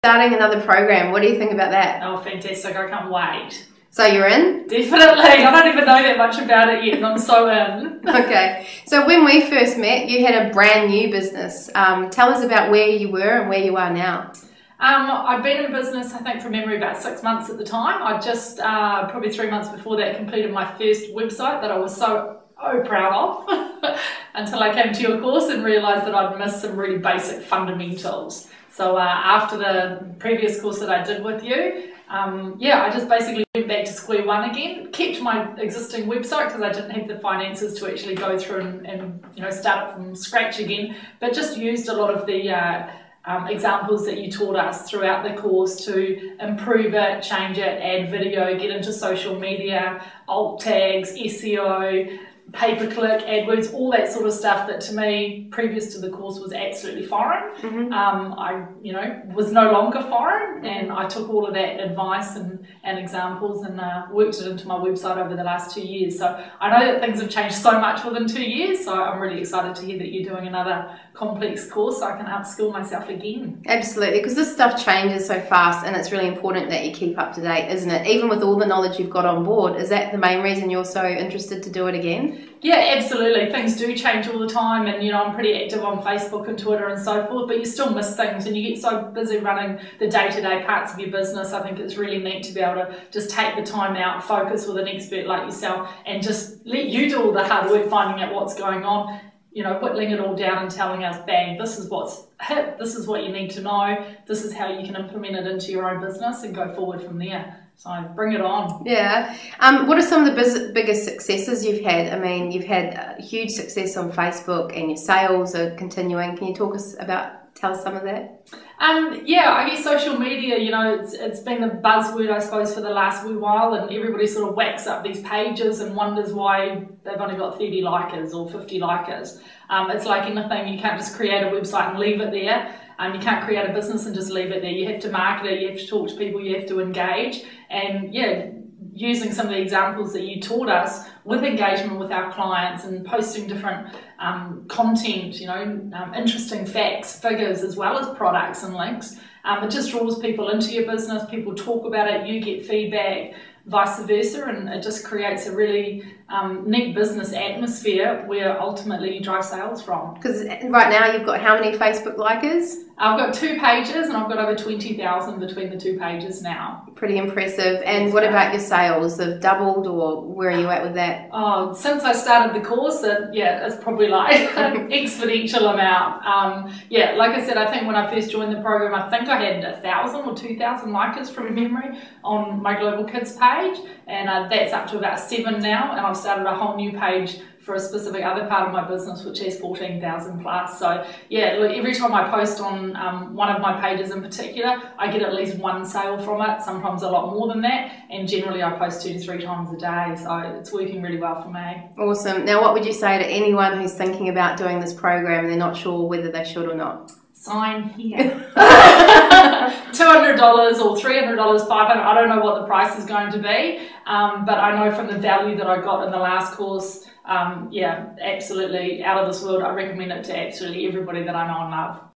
Starting another program. What do you think about that? Oh, fantastic. I can't wait. So you're in? Definitely. I don't even know that much about it yet, and I'm so in. Okay. So when we first met, you had a brand new business. Tell us about where you were and where you are now. I've been in business, I think, from memory, about 6 months at the time. I just, probably 3 months before that, completed my first website that I was so proud of until I came to your course and realised that I'd missed some really basic fundamentals. So after the previous course that I did with you, I just basically went back to square one again, kept my existing website because I didn't have the finances to actually go through and start it from scratch again, but just used a lot of the examples that you taught us throughout the course to improve it, change it, add video, get into social media, alt tags, SEO, pay-per-click, AdWords, all that sort of stuff that to me, previous to the course, was absolutely foreign. Mm-hmm. I was no longer foreign, and I took all of that advice and examples and worked it into my website over the last 2 years. So I know that things have changed so much within 2 years, so I'm really excited to hear that you're doing another complex course so I can upskill myself again. Absolutely, because this stuff changes so fast, and it's really important that you keep up to date, isn't it? Even with all the knowledge you've got on board, is that the main reason you're so interested to do it again? Yeah, absolutely. Things do change all the time, and I'm pretty active on Facebook and Twitter and so forth, but you still miss things and you get so busy running the day-to-day parts of your business. I think it's really neat to be able to just take the time out, focus with an expert like yourself, and just let you do all the hard work finding out what's going on, whittling it all down and telling us, bang, this is what's hit, this is what you need to know, this is how you can implement it into your own business and go forward from there. So bring it on. Yeah. What are some of the biggest successes you've had? I mean, you've had huge success on Facebook and your sales are continuing. Can you tell us some of that? I guess social media, it's been the buzzword, I suppose, for the last wee while, and everybody sort of whacks up these pages and wonders why they've only got 30 likers or 50 likers. It's like anything, you can't just create a website and leave it there. You can't create a business and just leave it there. You have to market it, you have to talk to people, you have to engage. And using some of the examples that you taught us with engagement with our clients and posting different content, interesting facts, figures, as well as products and links. It just draws people into your business, people talk about it, you get feedback, vice versa, and it just creates a really neat business atmosphere where ultimately you drive sales from. Because right now you've got how many Facebook likers? I've got 2 pages and I've got over 20,000 between the 2 pages now. Pretty impressive. And what about your sales? Have doubled, or where are you at with that? Oh, since I started the course, it's probably like an exponential amount. Like I said, I think when I first joined the program, I think I had 1,000 or 2,000 likers from memory on my Global Kids page, and that's up to about 7 now, and I've started a whole new page for a specific other part of my business which has 14,000 plus. So every time I post on one of my pages in particular, I get at least 1 sale from it, sometimes a lot more than that, and generally I post 2 to 3 times a day, so it's working really well for me. Awesome. Now what would you say to anyone who's thinking about doing this program and they're not sure whether they should or not? Sign here. $200 or $300, $500, I don't know what the price is going to be, but I know from the value that I got in the last course, absolutely out of this world. I recommend it to absolutely everybody that I know and love.